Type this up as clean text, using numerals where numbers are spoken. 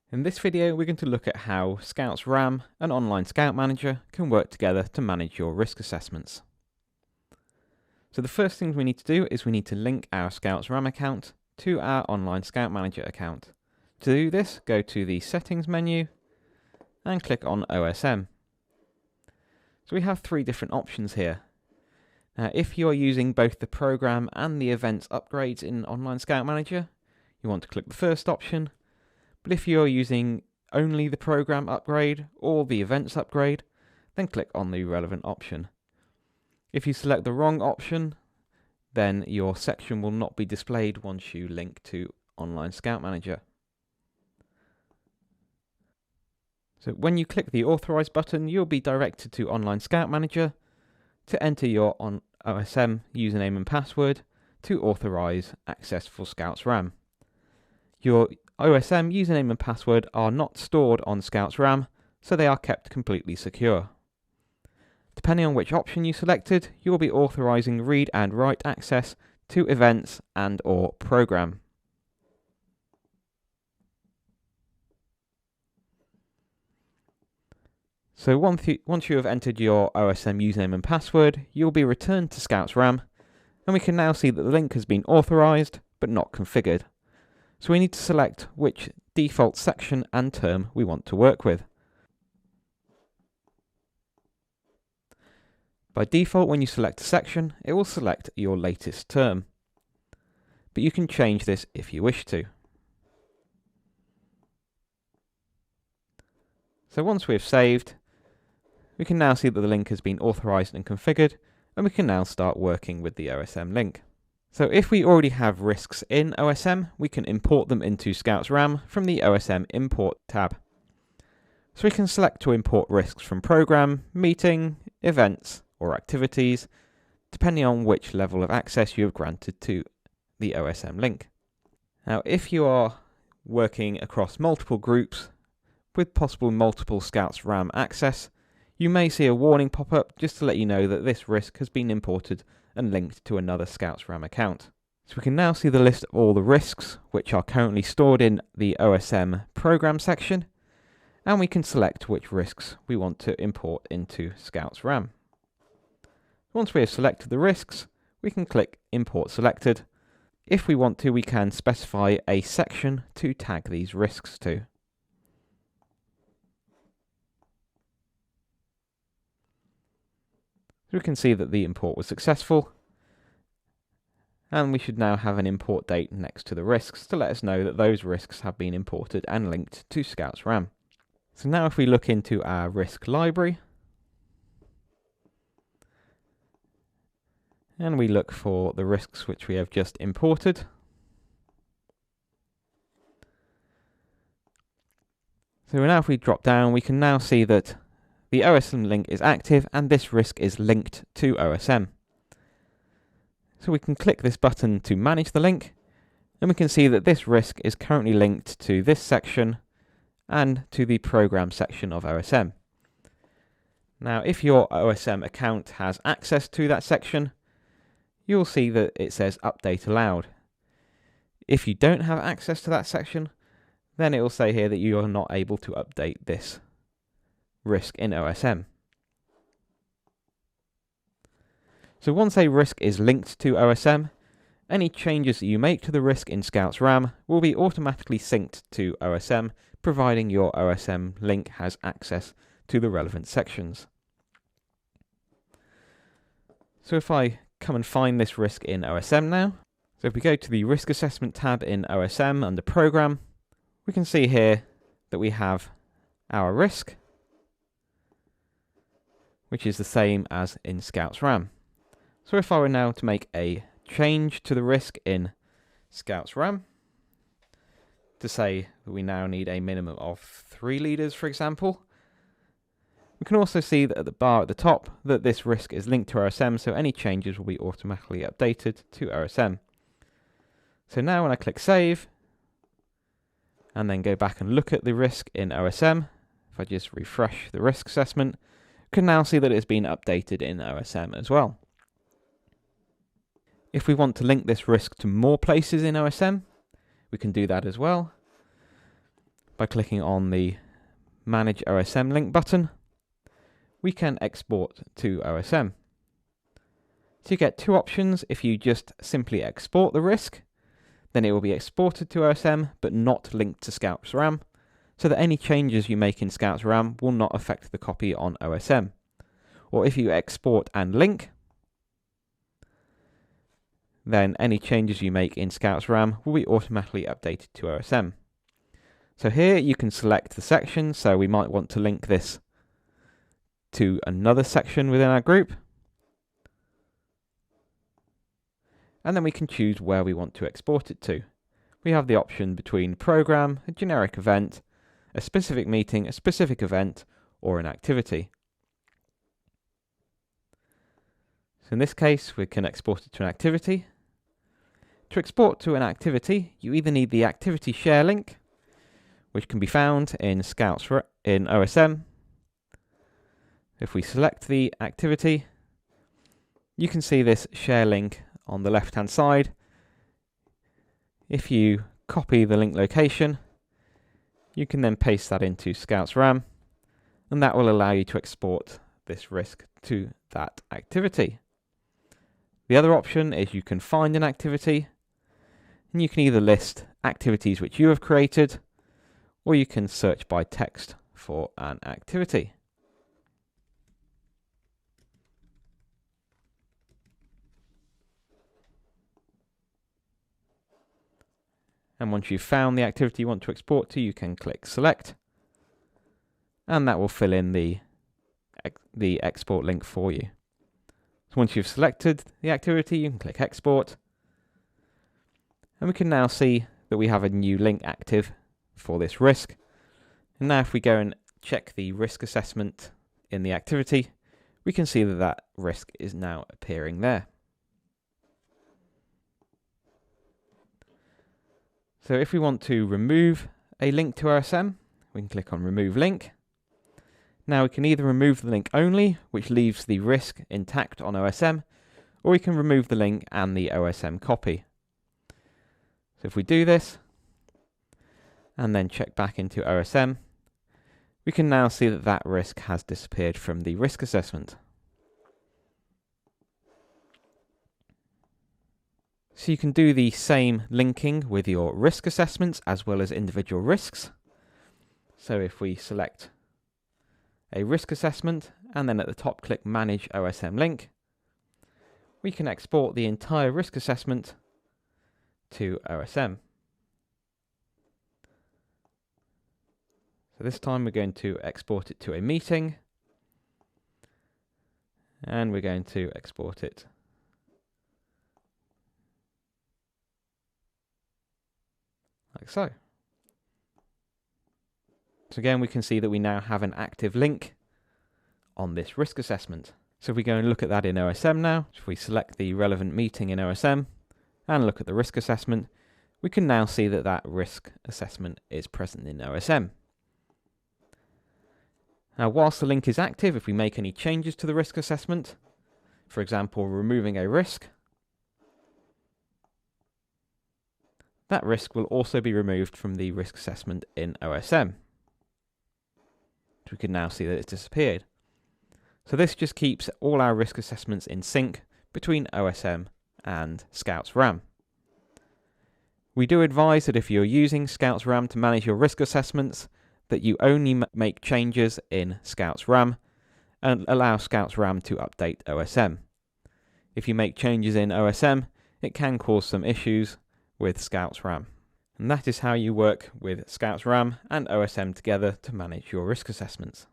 In this video, we're going to look at how Scout's RAM and Online Scout Manager can work together to manage your risk assessments. So the first thing we need to do is we need to link our Scout's RAM account to our Online Scout Manager account. To do this, go to the Settings menu and click on OSM. So we have three different options here. Now, if you are using both the program and the events upgrades in Online Scout Manager, you want to click the first option. But if you're using only the program upgrade or the events upgrade, then click on the relevant option. If you select the wrong option, then your section will not be displayed once you link to Online Scout Manager. So when you click the Authorize button, you'll be directed to Online Scout Manager to enter your OSM username and password to authorize access for Scout's RAM. Your OSM username and password are not stored on Scout's RAM, so they are kept completely secure. Depending on which option you selected, you will be authorizing read and write access to events and or program. So once you have entered your OSM username and password, you'll be returned to Scout's RAM, and we can now see that the link has been authorized but not configured. So we need to select which default section and term we want to work with. By default, when you select a section, it will select your latest term. But you can change this if you wish to. So once we've saved, we can now see that the link has been authorized and configured, and we can now start working with the OSM link. So if we already have risks in OSM, we can import them into Scout's RAM from the Osm Import tab. So we can select to import risks from program, meeting, events, or activities, depending on which level of access you have granted to the OSM link. Now, if you are working across multiple groups with possible multiple Scout's RAM access, you may see a warning pop up just to let you know that this risk has been imported and linked to another Scout's RAM account. So we can now see the list of all the risks which are currently stored in the OSM program section, and we can select which risks we want to import into Scout's RAM. Once we have selected the risks, we can click Import Selected. If we want to, we can specify a section to tag these risks to. So we can see that the import was successful, and we should now have an import date next to the risks to let us know that those risks have been imported and linked to Scout's RAM. So now if we look into our risk library, and we look for the risks which we have just imported, so now if we drop down, we can now see that the OSM link is active and this risk is linked to OSM. So we can click this button to manage the link, and we can see that this risk is currently linked to this section and to the program section of OSM. Now, if your OSM account has access to that section, you'll see that it says Update Allowed. If you don't have access to that section, then it will say here that you are not able to update this risk in OSM. So once a risk is linked to OSM, any changes that you make to the risk in Scout's RAM will be automatically synced to OSM, providing your OSM link has access to the relevant sections. So if I come and find this risk in OSM now, so if we go to the Risk Assessment tab in OSM under Program, we can see here that we have our risk, which is the same as in Scout's RAM. So if I were now to make a change to the risk in Scout's RAM, to say that we now need a minimum of 3 leaders, for example, we can also see that at the bar at the top that this risk is linked to OSM, so any changes will be automatically updated to OSM. So now when I click Save, and then go back and look at the risk in OSM, if I just refresh the risk assessment, we can now see that it's been updated in OSM as well. If we want to link this risk to more places in OSM, we can do that as well. by clicking on the Manage OSM Link button, we can export to OSM. So you get two options. If you just simply export the risk, then it will be exported to OSM but not linked to Scout's RAM, so that any changes you make in Scout's RAM will not affect the copy on OSM. Or if you export and link, then any changes you make in Scout's RAM will be automatically updated to OSM. So here you can select the section, so we might want to link this to another section within our group. And then we can choose where we want to export it to. We have the option between program, a generic event, a specific meeting, a specific event, or an activity. So in this case, we can export it to an activity. To export to an activity, you either need the activity share link, which can be found in OSM. If we select the activity, you can see this share link on the left-hand side. If you copy the link location, you can then paste that into Scout's RAM, and that will allow you to export this risk to that activity. The other option is you can find an activity, and you can either list activities which you have created, or you can search by text for an activity. And once you've found the activity you want to export to, you can click Select, and that will fill in the export link for you. So once you've selected the activity, you can click Export, and we can now see that we have a new link active for this risk. And now if we go and check the risk assessment in the activity, we can see that that risk is now appearing there. So if we want to remove a link to OSM, we can click on Remove Link. Now we can either remove the link only, which leaves the risk intact on OSM, or we can remove the link and the OSM copy. So if we do this, and then check back into OSM, we can now see that that risk has disappeared from the risk assessment. So you can do the same linking with your risk assessments as well as individual risks. So if we select a risk assessment and then at the top click Manage OSM Link, we can export the entire risk assessment to OSM. So this time we're going to export it to a meeting, and we're going to export it like so. So again, we can see that we now have an active link on this risk assessment. So if we go and look at that in OSM now, if we select the relevant meeting in OSM and look at the risk assessment, we can now see that that risk assessment is present in OSM. Now, whilst the link is active, if we make any changes to the risk assessment, for example, removing a risk, that risk will also be removed from the risk assessment in OSM. So we can now see that it's disappeared. So this just keeps all our risk assessments in sync between OSM and Scout's RAM. We do advise that if you're using Scout's RAM to manage your risk assessments, that you only make changes in Scout's RAM and allow Scout's RAM to update OSM. If you make changes in OSM, it can cause some issues with Scout's RAM. And that is how you work with Scout's RAM and OSM together to manage your risk assessments.